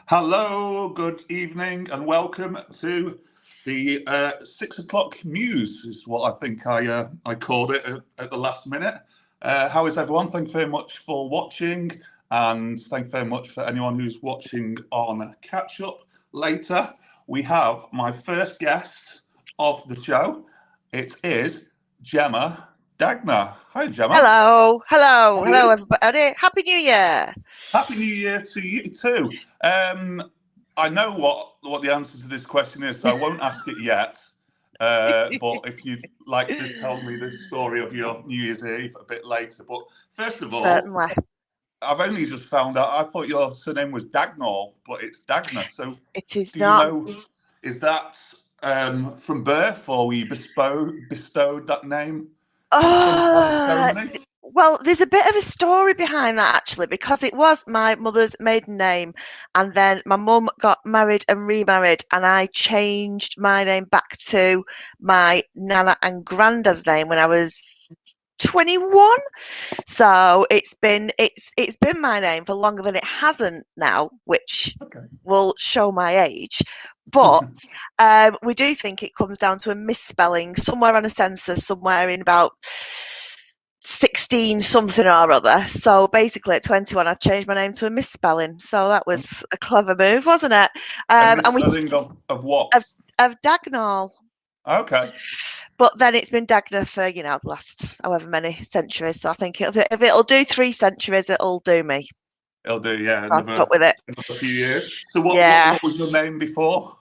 Hello, good evening, and welcome to the 6 o'clock Muse, is what I think I called it at the last minute. How is everyone? Thank you very much for watching, and thank you very much for anyone who's watching on catch up later. We have my first guest of the show. It is Gemma Dagner. Hi, Gemma. Hello, everybody. Happy New Year. Happy New Year to you too. I know what the answer to this question is, so I won't ask it yet. But if you'd like to tell me the story of your New Year's Eve a bit later. But first of all, Certainly. I've only just found out, I thought your surname was Dagnall, but it's Dagner. So It is do you not. know, is that from birth, or were you bestowed that name in some kind of ceremony? Well, there's a bit of a story behind that actually, because it was my mother's maiden name, and then my mum got married and remarried, and I changed my name back to my nana and granddad's name when I was 21. So it's been my name for longer than it hasn't now, which Okay. will show my age. But we do think it comes down to a misspelling somewhere on a census, somewhere in about 16 something or other. So basically at 21 I changed my name to a misspelling. So that was a clever move, wasn't it? A misspelling of what? Of Dagnall. Okay. But then it's been Dagner for, the last however many centuries. So I think if it'll do 3 centuries, it'll do me. It'll do, yeah, I'll stop with it. another few years. So what was your name before?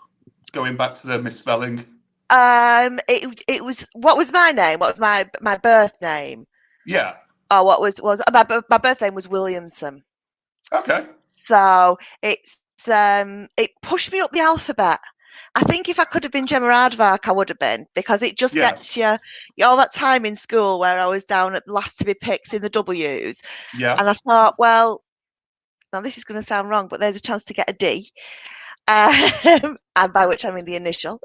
Going back to the misspelling. It was, what was my name? What was my birth name? Yeah. Oh, what was my birth name was Williamson. Okay. So it pushed me up the alphabet. I think if I could have been Gemma Aardvark, I would have been, because it just gets you all that time in school where I was down at last to be picked in the W's. Yeah. And I thought, well, now this is going to sound wrong, but there's a chance to get a D. And by which I mean the initial.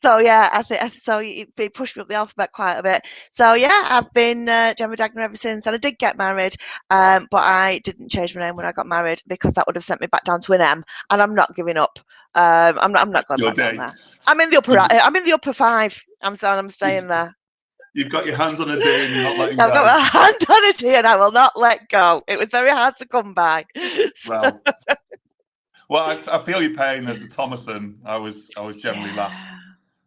So yeah, I think so. It pushed me up the alphabet quite a bit. So yeah, I've been Gemma Dagner ever since, and I did get married, but I didn't change my name when I got married because that would have sent me back down to an M, and I'm not giving up. I'm not going back down there. I'm in the upper 5. I'm staying there. You've got your hands on a D and you're not letting go. I've got my hand on a D and I will not let go. It was very hard to come by. Well, I feel your pain. As a Thomason, I was generally last,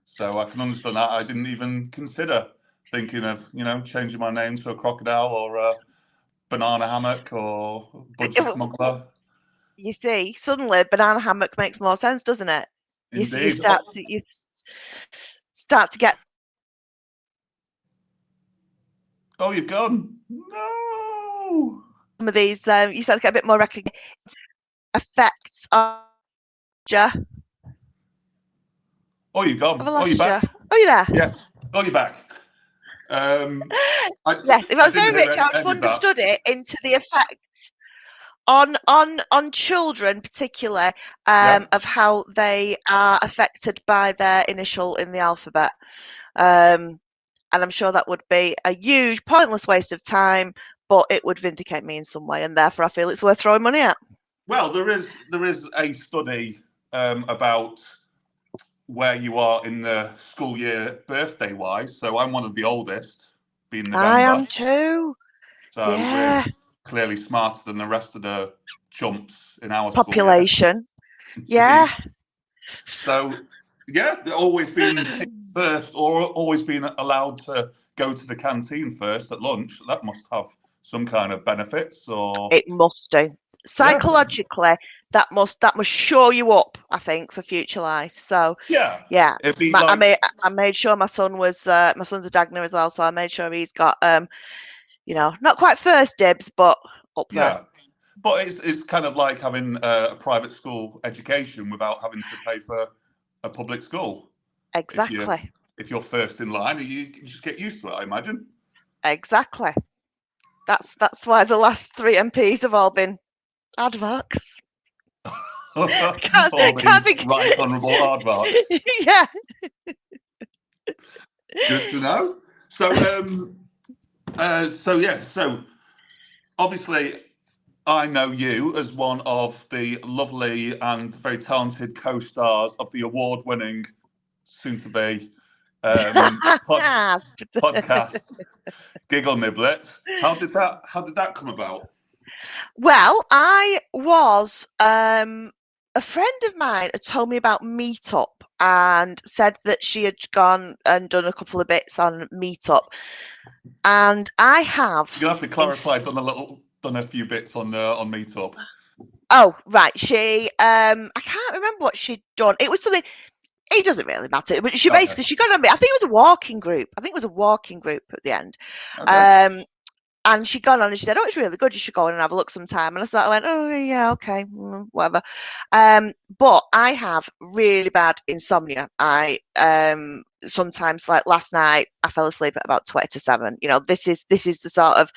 so I can understand that. I didn't even consider thinking of changing my name to a crocodile or a banana hammock or budget smuggler. You see, suddenly banana hammock makes more sense, doesn't it? Indeed. You start to get. Oh, you've gone. No. Some of these, you start to get a bit more recognition. Effects on you. Oh, you're gone. Oh, you're back. Oh, you're there. Yeah. Oh, you're back. Yes, if I was very rich, I would have understood it into the effect on children, particularly, of how they are affected by their initial in the alphabet. And I'm sure that would be a huge, pointless waste of time, but it would vindicate me in some way, and therefore I feel it's worth throwing money at. Well, there is a study about where you are in the school year birthday wise. So I'm one of the oldest, being November. I am too. So we're clearly smarter than the rest of the chumps in our population. Yeah. So yeah, they've always been picked first, or always been allowed to go to the canteen first at lunch. That must have some kind of benefits, or it must do. Psychologically, that must show you up, I think, for future life. So yeah. I made sure my son was my son's a Dagner as well, so I made sure he's got not quite first dibs, but up there. Yeah, but it's kind of like having a private school education without having to pay for a public school. Exactly. If you're first in line, you just get used to it, I imagine. Exactly. That's why the last 3 MPs have all been aardvarks. Can't think. Right honourable aardvarks. Yeah. Good to know. So, so obviously, I know you as one of the lovely and very talented co-stars of the award-winning, soon-to-be podcast Giggle Niblets. How did that come about? Well, I was a friend of mine had told me about Meetup and said that she had gone and done a couple of bits on Meetup, and I have. You'll have to clarify. I've done a few bits on Meetup. Oh, right. She I can't remember what she'd done. It was something. It doesn't really matter. But she got on me. I think it was a walking group. I think it was a walking group at the end. Okay. And she'd gone on and she said, "Oh, it's really good. You should go in and have a look sometime." And I went, "Oh, yeah, okay, whatever." But I have really bad insomnia. I sometimes, like last night, I fell asleep at about 20 to 7. You know, this is the sort of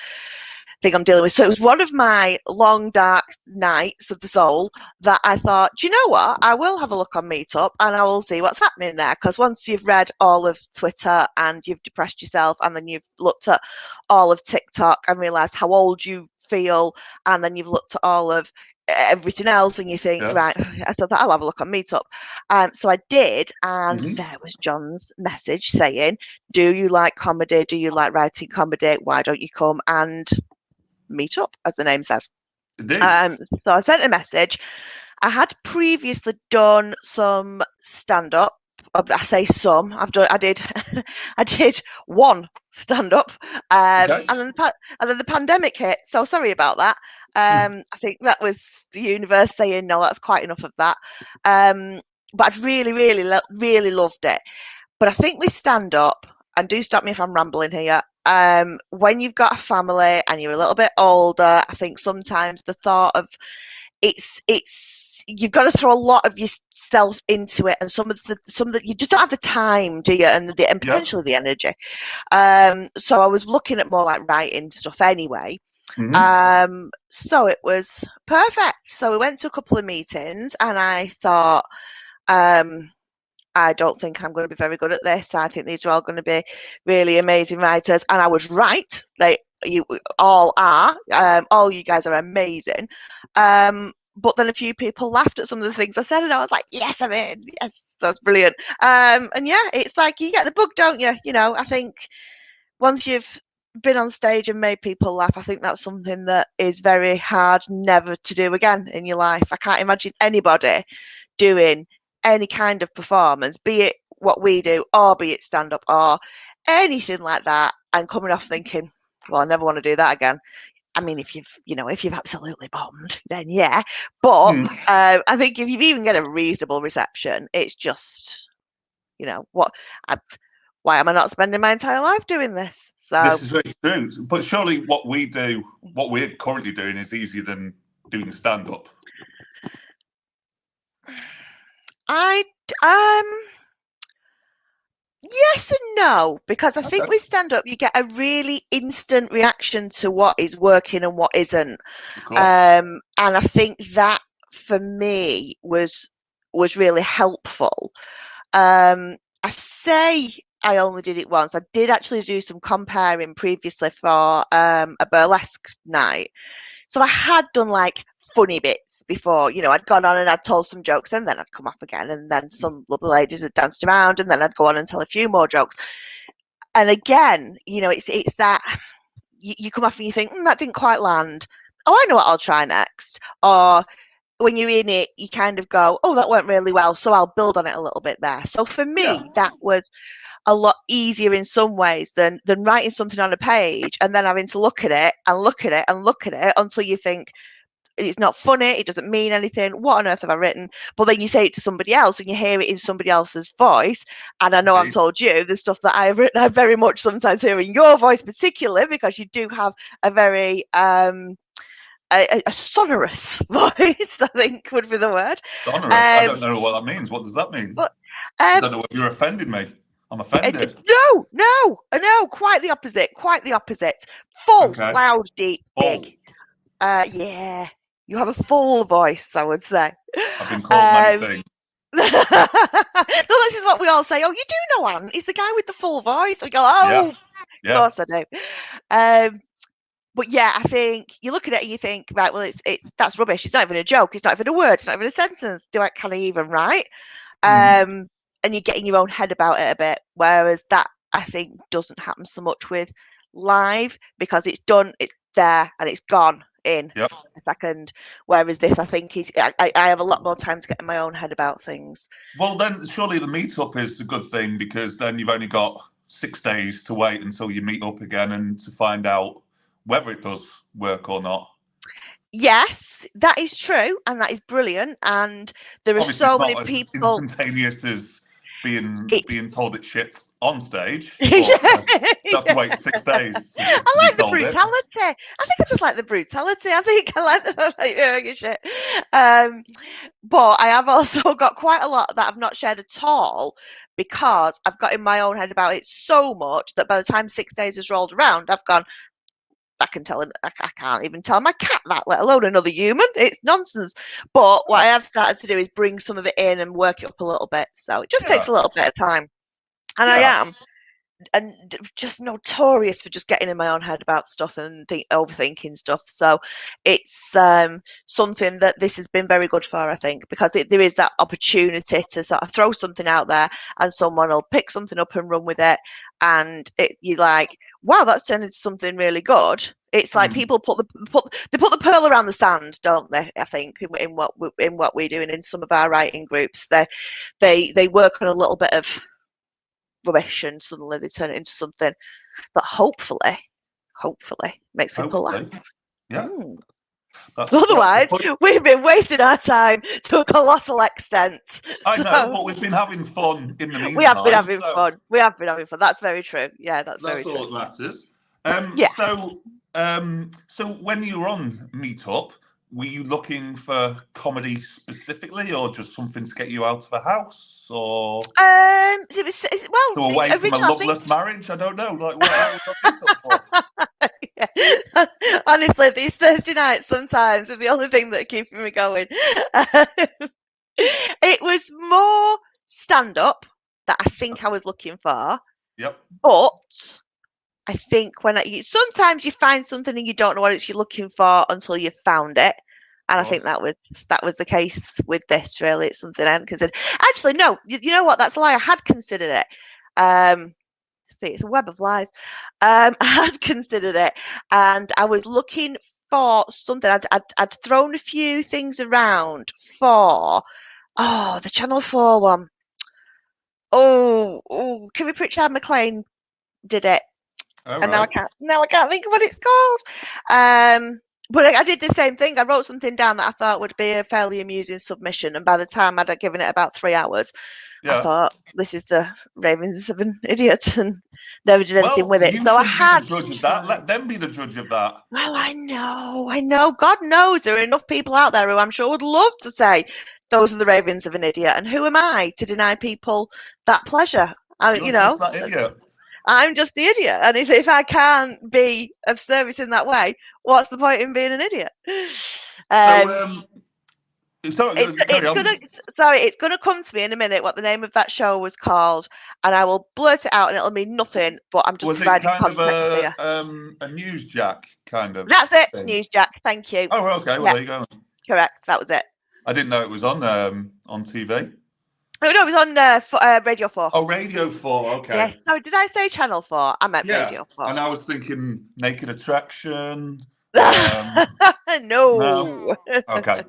thing I'm dealing with. So it was one of my long, dark nights of the soul that I thought, do you know what? I will have a look on Meetup and I will see what's happening there. Because once you've read all of Twitter and you've depressed yourself and then you've looked at all of TikTok and realised how old you feel, and then you've looked at all of everything else and you think, right, I thought I'll have a look on Meetup. So I did, and there was John's message saying, do you like comedy? Do you like writing comedy? Why don't you come and meet up, as the name says. So I sent a message. I had previously done some stand-up. I say some. I did one stand-up, and then the pandemic hit. So sorry about that. I think that was the universe saying, no, that's quite enough of that. But I'd really, really, really loved it. But I think with stand-up, and do stop me if I'm rambling here, when you've got a family and you're a little bit older, I think sometimes the thought of it's you've got to throw a lot of yourself into it, and some of the you just don't have the time, do you? And potentially the energy. So I was looking at more like writing stuff anyway. So it was perfect. So we went to a couple of meetings, and I thought, I don't think I'm going to be very good at this. I think these are all going to be really amazing writers. And I was right. You all are. All you guys are amazing. But then a few people laughed at some of the things I said, and I was like, yes, I'm in. Yes, that's brilliant. And yeah, it's like you get the bug, don't you? You know, I think once you've been on stage and made people laugh, I think that's something that is very hard never to do again in your life. I can't imagine anybody doing any kind of performance, be it what we do or be it stand-up or anything like that, and coming off thinking, well, I never want to do that again. I mean, if you've absolutely bombed, then yeah. But I think if you've even get a reasonable reception, it's just, why am I not spending my entire life doing this? So this is very true. But surely what we're currently doing is easier than doing stand-up. Yes and no, because I think with stand-up you get a really instant reaction to what is working and what isn't. And I think that for me was really helpful. I say I only did it once. I did actually do some comparing previously for a burlesque night. So I had done like funny bits before, I'd gone on and I'd told some jokes and then I'd come off again, and then some lovely ladies had danced around and then I'd go on and tell a few more jokes. And again, it's that you come off and you think, that didn't quite land. Oh, I know what I'll try next. Or when you're in it, you kind of go, oh, that went really well, so I'll build on it a little bit there. So for me, that was a lot easier in some ways than writing something on a page and then having to look at it and look at it and look at it until you think, it's not funny, it doesn't mean anything, what on earth have I written? But then you say it to somebody else and you hear it in somebody else's voice. And I know I've told you the stuff that I've written, I very much sometimes hear in your voice, particularly because you do have a very a sonorous voice, I think would be the word. Sonorous? I don't know what that means. What does that mean? But, I don't know if you're offending me. I'm offended. No, quite the opposite. Full, loud, deep, big. Yeah, you have a full voice, I would say. I've been called many things. No, this is what we all say. Oh, you do know Ant. He's the guy with the full voice. We go, oh, yeah. Of course I do. but yeah, I think you look at it and you think, right, well, it's that's rubbish. It's not even a joke. It's not even a word. It's not even a sentence. Can I even write? And you're getting your own head about it a bit. Whereas that, I think, doesn't happen so much with live, because it's done, it's there, and it's gone in Yep. a second. Whereas this, I think, is I have a lot more time to get in my own head about things. Well, then surely the meetup is a good thing, because then you've only got 6 days to wait until you meet up again and to find out whether it does work or not. Yes, that is true, and that is brilliant. And there are Obviously, so it's many not as people. instantaneous as being told it's shit on stage, but Yeah, you have to wait 6 days to I be like the told it. brutality. I think I just like the brutality. I think I like the like, shit. But I have also got quite a lot that I've not shared at all, because I've got in my own head about it so much that by the time 6 days has rolled around, I've gone, I can't even tell my cat that, let alone another human. It's nonsense. But what I have started to do is bring some of it in and work it up a little bit. So it just takes a little bit of time. And I am. And just notorious for just getting in my own head about stuff and overthinking stuff. So it's something that this has been very good for, I think, because there is that opportunity to sort of throw something out there and someone will pick something up and run with it, and you're like, wow, that's turned into something really good. It's like people put the pearl around the sand, don't they? I think in what we do, and in some of our writing groups, they work on a little bit of rubbish and suddenly they turn it into something that hopefully makes people laugh. Yeah. Otherwise, we've been wasting our time to a colossal extent. I know, but we've been having fun in the meantime. We have been having fun. We have been having fun. That's very true. Yeah, that's very true. All that matters. Yeah. So when you were on Meetup, were you looking for comedy specifically, or just something to get you out of the house, or it was well, away from a loveless marriage? I don't know. Like, what was Meetup for? Yeah. Honestly, these Thursday nights sometimes are the only thing that are keeping me going. It was more stand-up that I think I was looking for. Yep. But I think sometimes you find something and you don't know what it's you're looking for until you've found it. And I think that was the case with this, really. It's something I hadn't considered. Actually, no, you know what? That's a lie. I had considered it. See, it's a web of lies. I had considered it, and I was looking for something. I'd thrown a few things around for the Channel 4 one. Oh, Kimmy Pritchard McLean did it. And now I can't think of what it's called. But I did the same thing. I wrote something down that I thought would be a fairly amusing submission, and by the time I'd given it about 3 hours, I thought, this is the ravings of an idiot, and never did anything with it. So I had be the judge of that. Let them be the judge of that. Well, I know. God knows there are enough people out there who I'm sure would love to say those are the ravings of an idiot, and who am I to deny people that pleasure? You're just that idiot. I'm just the idiot, and if I can't be of service in that way, what's the point in being an idiot? It's going to come to me in a minute what the name of that show was called, and I will blurt it out, and it'll mean nothing. But I'm just providing context here. A newsjack kind of. That's it, newsjack. Thank you. Oh, okay. Well, there you go. Correct. That was it. I didn't know it was on TV. Oh, no, it was on Radio 4. Oh, Radio 4, okay. Yeah. No, did I say Channel 4? I meant Radio 4. And I was thinking Naked Attraction. No. Okay.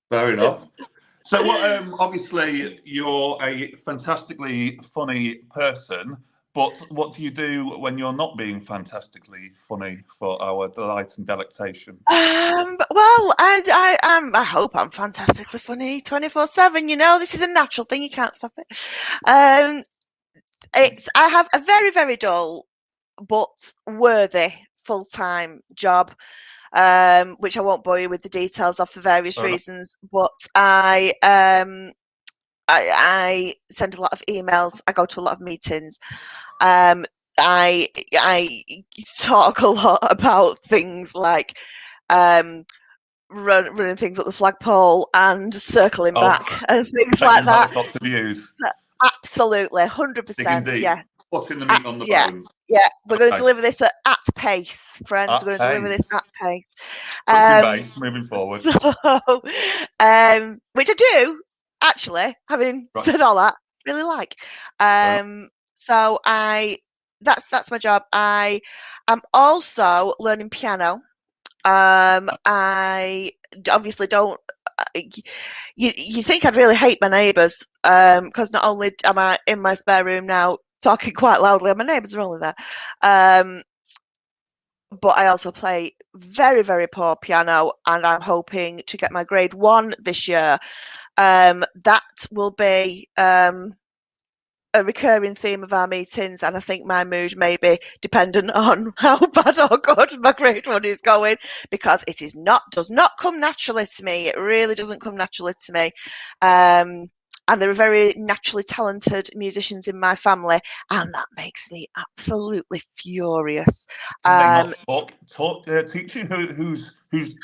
Fair enough. So, obviously, you're a fantastically funny person, but what do you do when you're not being fantastically funny for our delight and delectation? Well, I hope I'm fantastically funny 24/7. You know, this is a natural thing. You can't stop it. I have a very, very dull but worthy full-time job, which I won't bore you with the details of for various reasons. But I send a lot of emails. I go to a lot of meetings. I talk a lot about things like running things up the flagpole and circling back and things like that. Helicopter views. Absolutely, Digging 100%. deep. Yeah. Putting the meat on the Yeah. bones. Yeah. We're going to Okay. deliver this at pace, friends. We're At going to deliver this pace. at pace. Touching Um, base, moving forward. so, which I do actually, having Right. said all that, really like. So that's my job. I am also learning piano. I obviously don't. You think I'd really hate my neighbours, because not only am I in my spare room now talking quite loudly, and my neighbours are only there, but I also play very, very poor piano, and I'm hoping to get my grade 1 this year. That will be a recurring theme of our meetings, and I think my mood may be dependent on how bad or good my grade 1 is going, because it does not come naturally to me. It really doesn't come naturally to me. And there are very naturally talented musicians in my family, and that makes me absolutely furious. Can they not teach you who's teaching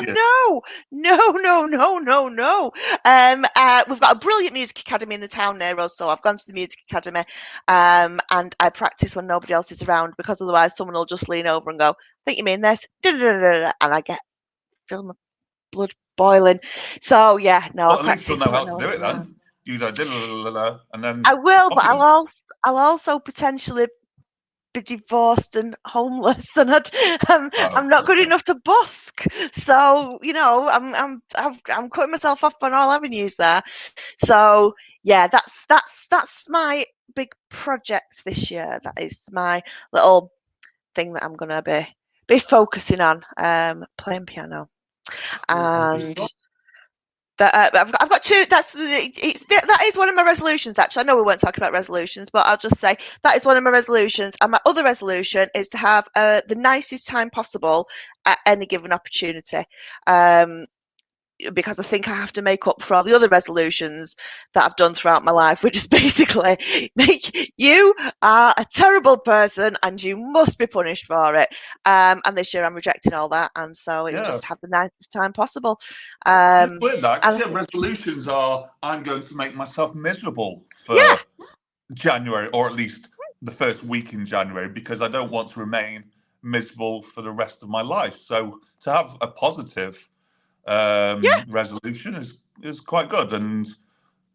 you? No, no, no, no, no, no. We've got a brilliant music academy in the town near us, so I've gone to the music academy, and I practice when nobody else is around, because otherwise someone will just lean over and go, "I think you mean this," and I feel my blood boiling. So yeah, no, I Well, at least you'll practice know when how no to one's do it around. then. You go and then I will, but confident. I'll also potentially be divorced and homeless, and I'm not good Okay. enough to busk. So I'm cutting myself off on all avenues there. So yeah, that's my big project this year. That is my little thing that I'm gonna be focusing on, playing piano. Lovely And stuff. that I've got two. That is one of my resolutions. Actually, I know we weren't talking about resolutions, but I'll just say that is one of my resolutions. And my other resolution is to have the nicest time possible at any given opportunity. Because I think I have to make up for all the other resolutions that I've done throughout my life, which is basically you are a terrible person and you must be punished for it. And this year I'm rejecting all that, and so it's Yeah. just to have the nicest time possible. It's Um, weird that, and because yeah, resolutions are I'm going to make myself miserable yeah, for January, or at least the first week in January, because I don't want to remain miserable for the rest of my life. So to have a positive yeah. resolution is quite good. And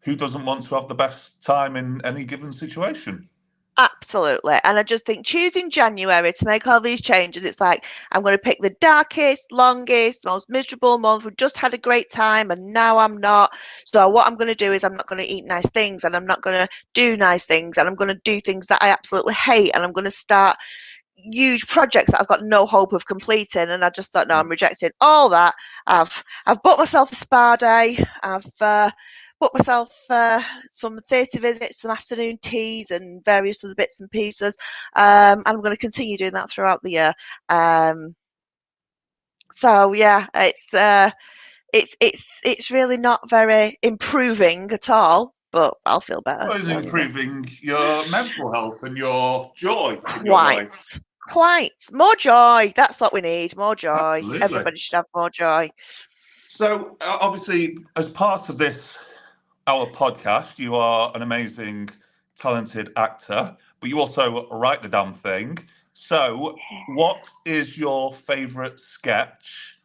who doesn't want to have the best time in any given situation? Absolutely. And I just think choosing January to make all these changes, it's like I'm going to pick the darkest, longest, most miserable month. We've just had a great time and now I'm not. So, what I'm going to do is I'm not going to eat nice things and I'm not going to do nice things and I'm going to do things that I absolutely hate and I'm going to start huge projects that I've got no hope of completing. And I just thought, no, Yeah. I'm rejecting all that. I've booked myself a spa day. I've booked myself some theatre visits, some afternoon teas, and various other bits and pieces. And I'm going to continue doing that throughout the year. So yeah, it's really not very improving at all, but I'll feel better. Well, it's So you know, improving your mental health and your joy in your quite. life. Quite. More joy. That's what we need. More joy. Absolutely. Everybody should have more joy. So, obviously, as part of our podcast, you are an amazing, talented actor, but you also write the damn thing. So, what is your favourite sketch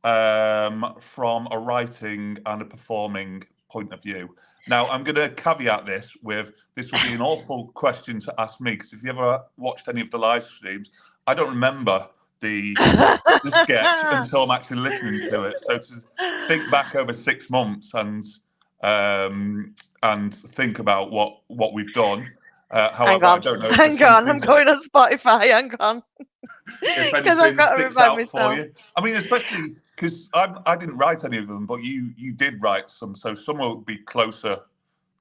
from a writing and a performing point of view? Now, I'm going to caveat this will be an awful question to ask me, because if you ever watched any of the live streams, I don't remember the sketch until I'm actually listening to it. So to think back over 6 months and think about what we've done. Hang However, I on. don't know if there's Hang on. I'm something, going on Spotify. Hang on. if Because I've anything got to sticks remind out for myself. you. I mean, especially because I didn't write any of them, but you did write some, so some will be closer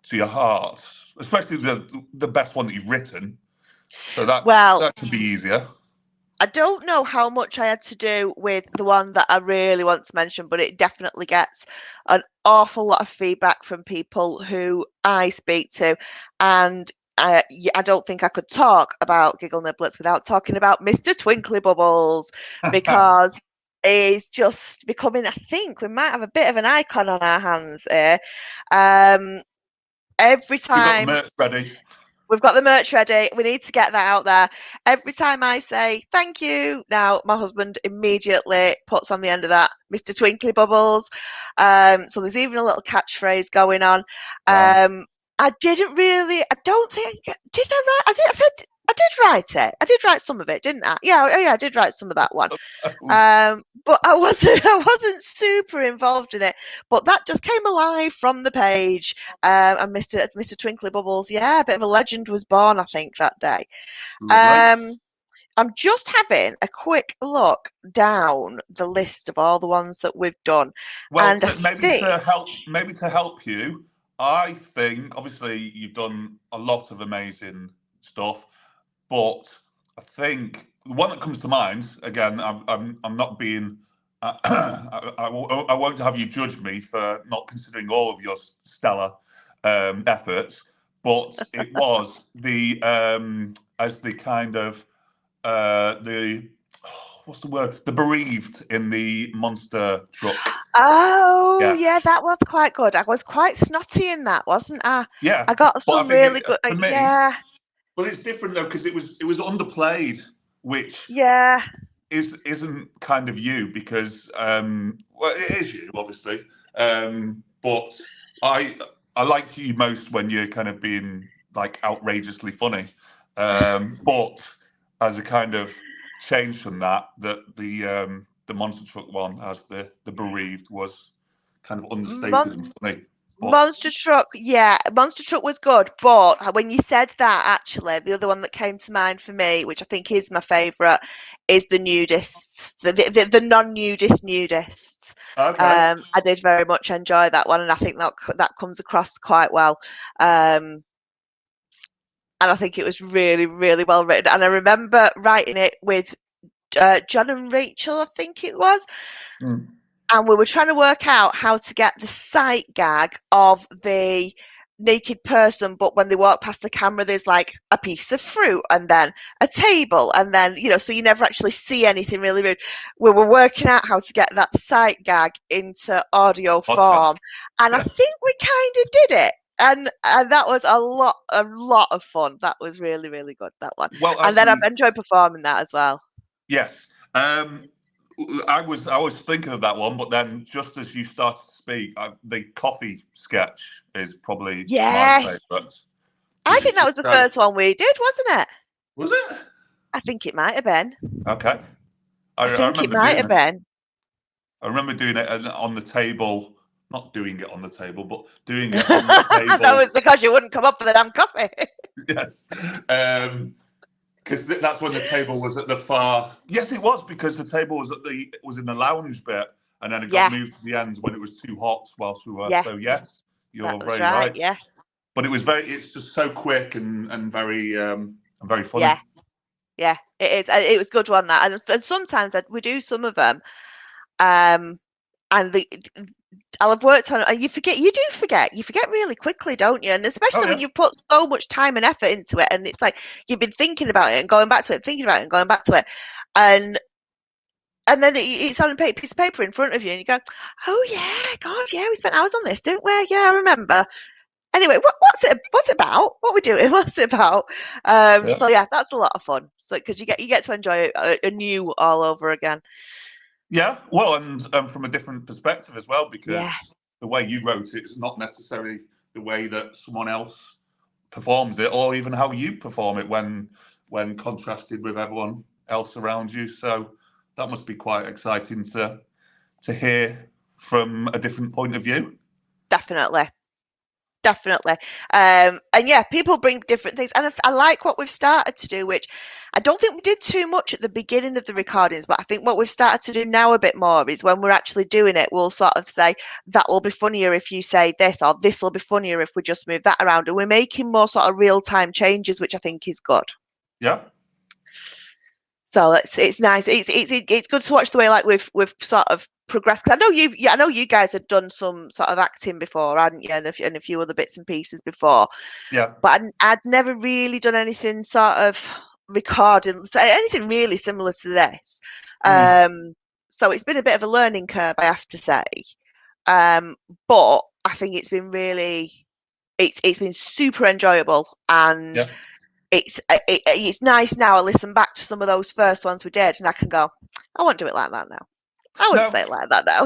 to your heart, especially the best one that you've written. So Well, that should be easier. I don't know how much I had to do with the one that I really want to mention, but it definitely gets an awful lot of feedback from people who I speak to. And I don't think I could talk about Giggle Niblets without talking about Mr. Twinkly Bubbles, because he's just becoming, I think we might have a bit of an icon on our hands here. Um, Every We got the time merch ready. we've got the merch ready, we need to get that out there. Every time I say thank you, now my husband immediately puts on the end of that Mr. Twinkly Bubbles. So there's even a little catchphrase going on. Wow. I didn't really. I don't think. Did I write? I did write it. I did write some of it, didn't I? Yeah, oh yeah, I did write some of that one. But I wasn't. I wasn't super involved in it. But that just came alive from the page. And Mr. Twinkly Bubbles, yeah, a bit of a legend was born, I think, that day. Lovely. Um, I'm just having a quick look down the list of all the ones that we've done, Well, and I think. maybe to help you, I think obviously you've done a lot of amazing stuff, but I think the one that comes to mind again, I'm not being, I won't have you judge me for not considering all of your stellar efforts, but it was the as the kind of the what's the word? The bereaved in the monster truck. Oh, Yeah, yeah, that was quite good. I was quite snotty in that, wasn't I? yeah. I got But I some think really good. for me, Yeah, but it's different though because it was underplayed, which yeah. isn't kind of you because well it is you obviously, but I I like you most when you're kind of being like outrageously funny, but as a kind of change from that, that the monster truck one as the bereaved was kind of understated Mon and funny, but Monster Truck, yeah, Monster Truck was good. But when you said that, actually, the other one that came to mind for me, which I think is my favourite, is the nudists, the non-nudist nudists. okay, I did very much enjoy that one, and I think that comes across quite well. Um, and I think it was really, really well written. And I remember writing it with John and Rachel, I think it was. mm, And we were trying to work out how to get the sight gag of the naked person, but when they walk past the camera, there's like a piece of fruit and then a table, and then, so you never actually see anything really rude. We were working out how to get that sight gag into audio podcast, form, and I yeah. think we kind of did it. And that was a lot of fun. That was really, really good, that one. Well, And then I've actually, enjoyed performing that as well. yes. I was thinking of that one, but then just as you started to speak, the coffee sketch is probably my Yes, favourite I because think it's that just was the kind of, first one we did, wasn't it? was it? I think it might have been. Okay. I I think it remember might doing have it. been. I remember doing it on the table, not doing it on the table, but doing it on the That table. was because you wouldn't come up for the damn coffee. Yes. Because that's when the table was at the far. Yes, it was because the table was in the lounge bit, and then it got Yeah, moved to the ends when it was too hot whilst we were. yes, So yes, that you're was very right. right. Yeah, But it's just so quick and very funny. yeah, yeah. It is. It was a good one that, and sometimes we do some of them, um, and I'll have worked on it, and you do forget, you forget really quickly, don't you? And Oh especially when yeah, you've put so much time and effort into it, and it's like you've been thinking about it and going back to it, thinking about it and going back to it, and then it's on a piece of paper in front of you, and you go, "Oh yeah, God, yeah, we spent hours on this, didn't we? Yeah, I remember." Anyway, what's it about? What we doing? What's it about? yeah, So yeah, that's a lot of fun. So because you get to enjoy it anew all over again. yeah. Well, and from a different perspective as well, Yeah, because the way you wrote it is not necessarily the way that someone else performs it, or even how you perform it when contrasted with everyone else around you. So that must be quite exciting to hear from a different point of view. definitely. Definitely. And yeah, people bring different things. And I like what we've started to do, which I don't think we did too much at the beginning of the recordings, but I think what we've started to do now a bit more is when we're actually doing it, we'll sort of say, that will be funnier if you say this, or this will be funnier if we just move that around. And we're making more sort of real time changes, which I think is good. Yeah, So it's nice. It's good to watch the way like we've sort of progressed. Because I know you guys had done some sort of acting before, hadn't you? And a few other bits and pieces before. yeah, But I'd never really done anything sort of recording, so anything really similar to this. mm, So it's been a bit of a learning curve, I have to say. But I think it's been really it's been super enjoyable, and Yeah. it's nice now. I listen back to some of those first ones we did, and I can go, I won't do it like that now. I wouldn't No. say it like that now.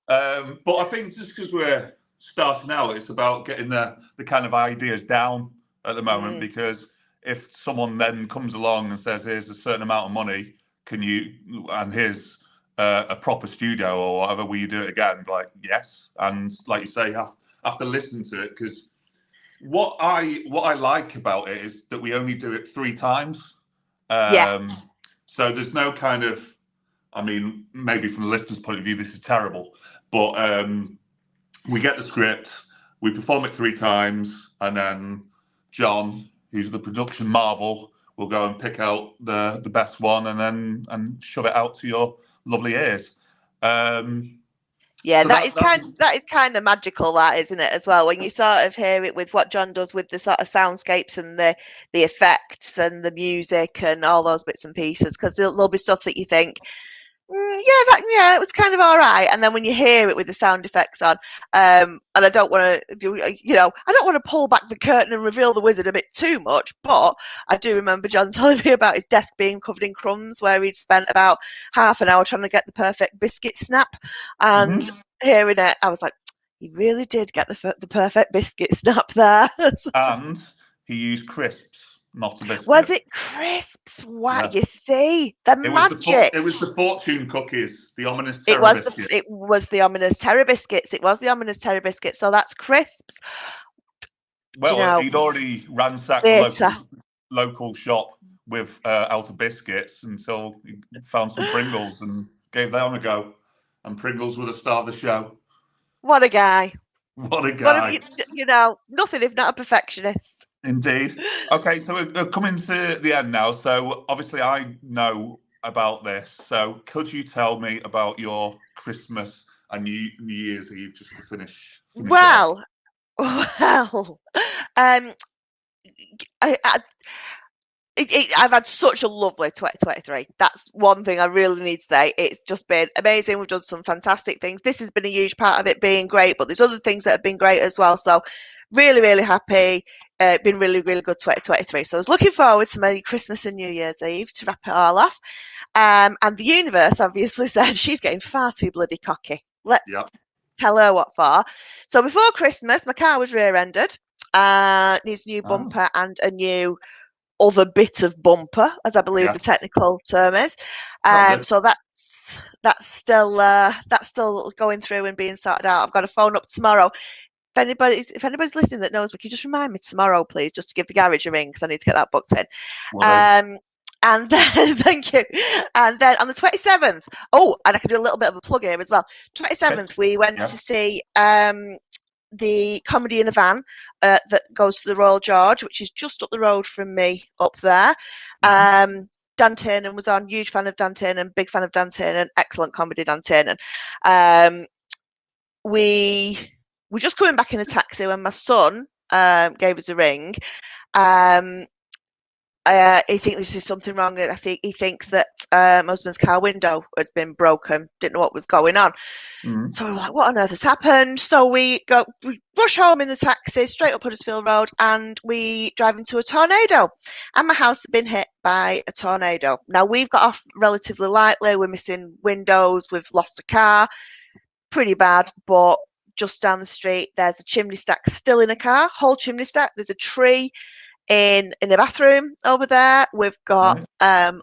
Yeah. But I think just because we're starting out, it's about getting the kind of ideas down at the moment. Because if someone then comes along and says, "Here's a certain amount of money, can you?" and here's a proper studio or whatever, will you do it again? Like, yes. And like you say, have to listen to it, because what I like about it is that we only do it 3 times. Yeah. So there's no kind of, I mean, maybe from the listener's point of view, this is terrible, but we get the script, we perform it 3 times, and then John, who's the production marvel, will go and pick out the best one and shove it out to your lovely ears. Yeah, So that is kind of magical, that, isn't it, as well, when you sort of hear it with what John does with the sort of soundscapes and the effects and the music and all those bits and pieces, because there'll be stuff that you think, yeah, it was kind of all right, and then when you hear it with the sound effects on, and I don't want to do, I don't want to pull back the curtain and reveal the wizard a bit too much, but I do remember John telling me about his desk being covered in crumbs, where he'd spent about half an hour trying to get the perfect biscuit snap, and hearing it, I was like, he really did get the perfect biscuit snap there. And he used crisps, not a biscuit. Was it crisps? What? Yeah. You see, the magic. It was the fortune cookies, the ominous It terror was biscuits. it was the ominous terror biscuits. It was the ominous terror biscuits. So that's crisps. Well, he'd already ransacked Theatre. the local shop with out of biscuits until he found some Pringles and gave them a go. And Pringles were the star of the show. What a guy. What a guy. Nothing if not a perfectionist. Indeed. Okay, so we're coming to the end now. So obviously I know about this. So could you tell me about your Christmas and New Year's Eve, just to finish Well, I've had such a lovely 2023. That's one thing I really need to say. It's just been amazing. We've done some fantastic things. This has been a huge part of it being great, but there's other things that have been great as well. So really, really happy. Been really, really good 2023. So I was looking forward to my Christmas and New Year's Eve to wrap it all off. And the universe obviously said she's getting far too bloody cocky. Let's tell her what for. So before Christmas, my car was rear-ended. Needs a new bumper and a new other bit of bumper, as I believe the technical term is. So that's still going through and being sorted out. I've got to phone up tomorrow. If anybody's listening that knows me, can you just remind me tomorrow, please, just to give the garage a ring, because I need to get that booked in. And then thank you. And then on the 27th, and I can do a little bit of a plug here as well. 27th, we went to see the Comedy in a Van that goes to the Royal George, which is just up the road from me up there. Dan Tiernan was on, huge fan of Dan Tiernan, big fan of Dan Tiernan, excellent comedy, Dan Tiernan. We were just coming back in a taxi when my son gave us a ring. He thinks this is something wrong. I think he thinks that my husband's car window had been broken. Didn't know what was going on. So we're like, what on earth has happened? So we rush home in the taxi straight up Huddersfield Road, and we drive into a tornado. And my house had been hit by a tornado. Now we've got off relatively lightly. We're missing windows. We've lost a car. Pretty bad, but just down the street, there's a chimney stack still in a car. Whole chimney stack. There's a tree in the bathroom over there. We've got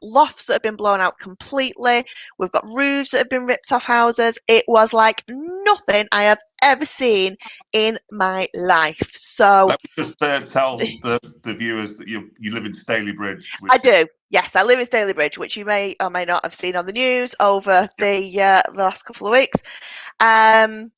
lofts that have been blown out completely. We've got roofs that have been ripped off houses. It was like nothing I have ever seen in my life. So let me just tell the viewers that you live in Stalybridge. I do. Yes, I live in Stalybridge, which you may or may not have seen on the news over the last couple of weeks. And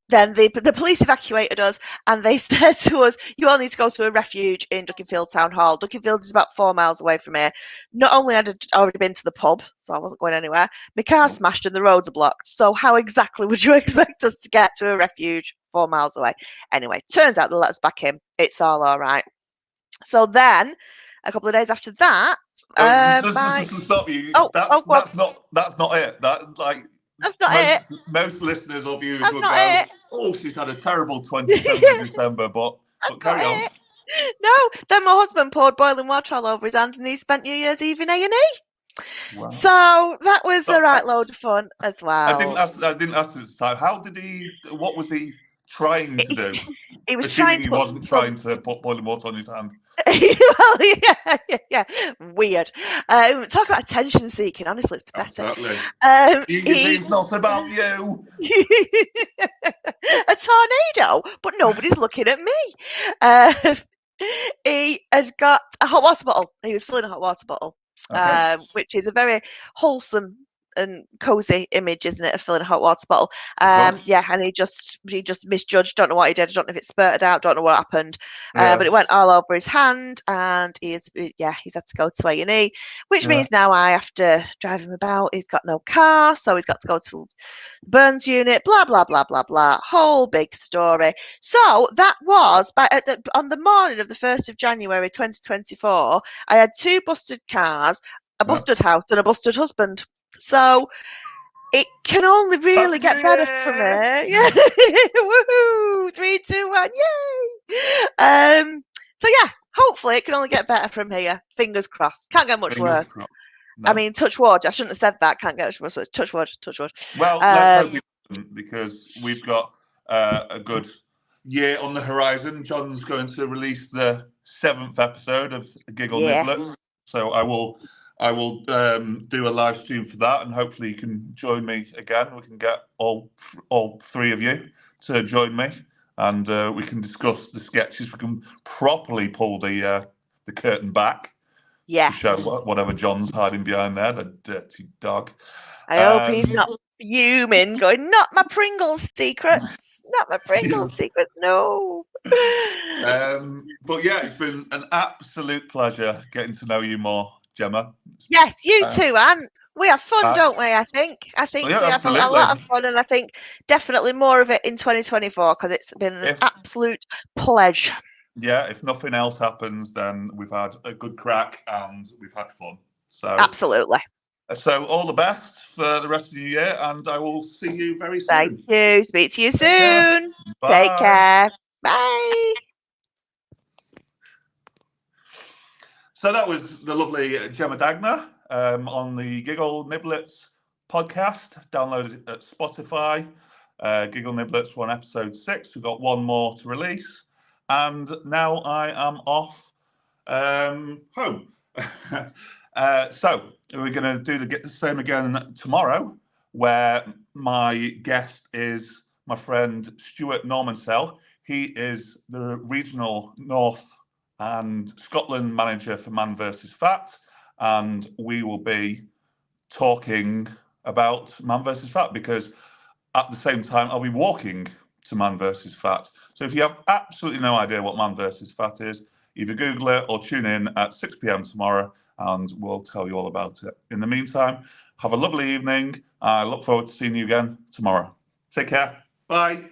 then the police evacuated us, and they said to us, you all need to go to a refuge in Duckingfield Town Hall. Duckingfield is about 4 miles away from here. Not only had I already been to the pub, so I wasn't going anywhere, my car's smashed and the roads are blocked. So how exactly would you expect us to get to a refuge 4 miles away? Anyway, turns out they let us back in. It's all right. So then, a couple of days after that, just to stop you. That's not it. That That's not it. Most listeners or viewers That's will not go, it. "Oh, she's had a terrible 27th of December," but carry on. No, then my husband poured boiling water all over his hand, and he spent New Year's Eve in A&E. Wow. So that was a right load of fun as well. I didn't ask this time. How did he? What was he trying to do? He was Assuming trying he to wasn't trying to put boiling water on his hand. Well, yeah, weird. Talk about attention seeking. Honestly, it's pathetic. Exactly. It's not about you. A tornado, but nobody's looking at me. He had got a hot water bottle. He was filling a hot water bottle, which is a very wholesome and cozy image, isn't it, of filling a hot water bottle? Yeah, and he just misjudged. Don't know what he did. I don't know if it spurted out. Don't know what happened. But it went all over his hand, and he's had to go to A&E, which means now I have to drive him about. He's got no car, so he's got to go to Burns unit. Blah blah blah blah blah. Whole big story. So that was on the morning of the 1st of January 2024. I had 2 busted cars, a busted house, and a busted husband. So it can only really get better for me. Yeah. Woohoo! 3, 2, 1, yay! So yeah, hopefully it can only get better from here. Fingers crossed. Can't get much worse. No. I mean, touch wood. I shouldn't have said that. Can't get much worse. Touch wood. Touch wood. Well, let's hope we don't, because we've got a good year on the horizon. John's going to release the 7th episode of Giggle Niblets, so I will do a live stream for that, and hopefully you can join me again. We can get all 3 of you to join me, and we can discuss the sketches. We can properly pull the curtain back to show whatever John's hiding behind there, the dirty dog. I hope he's not fuming, going, not my Pringles secrets, not my Pringles secrets, no. But yeah, it's been an absolute pleasure getting to know you more, Gemma. Yes, you too, Anne. We have fun, don't we? I think we have a lot of fun, and I think definitely more of it in 2024, because it's been an absolute pleasure. Yeah, if nothing else happens, then we've had a good crack and we've had fun. So absolutely. So all the best for the rest of the year, and I will see you very soon. Thank you. Speak to you soon. Take care. Bye. So that was the lovely Gemma Dagner on the Giggle Niblets podcast, downloaded at Spotify. Giggle Niblets, we're on episode 6. We've got 1 more to release. And now I am off home. So we're going to do the same again tomorrow, where my guest is my friend Stuart Normansell. He is the regional North and Scotland manager for Man vs. Fat, and we will be talking about Man vs. Fat, because at the same time I'll be walking to Man vs. Fat. So if you have absolutely no idea what Man vs. Fat is, either Google it or tune in at 6 p.m. tomorrow, and we'll tell you all about it. In the meantime, have a lovely evening. I look forward to seeing you again tomorrow. Take care. Bye.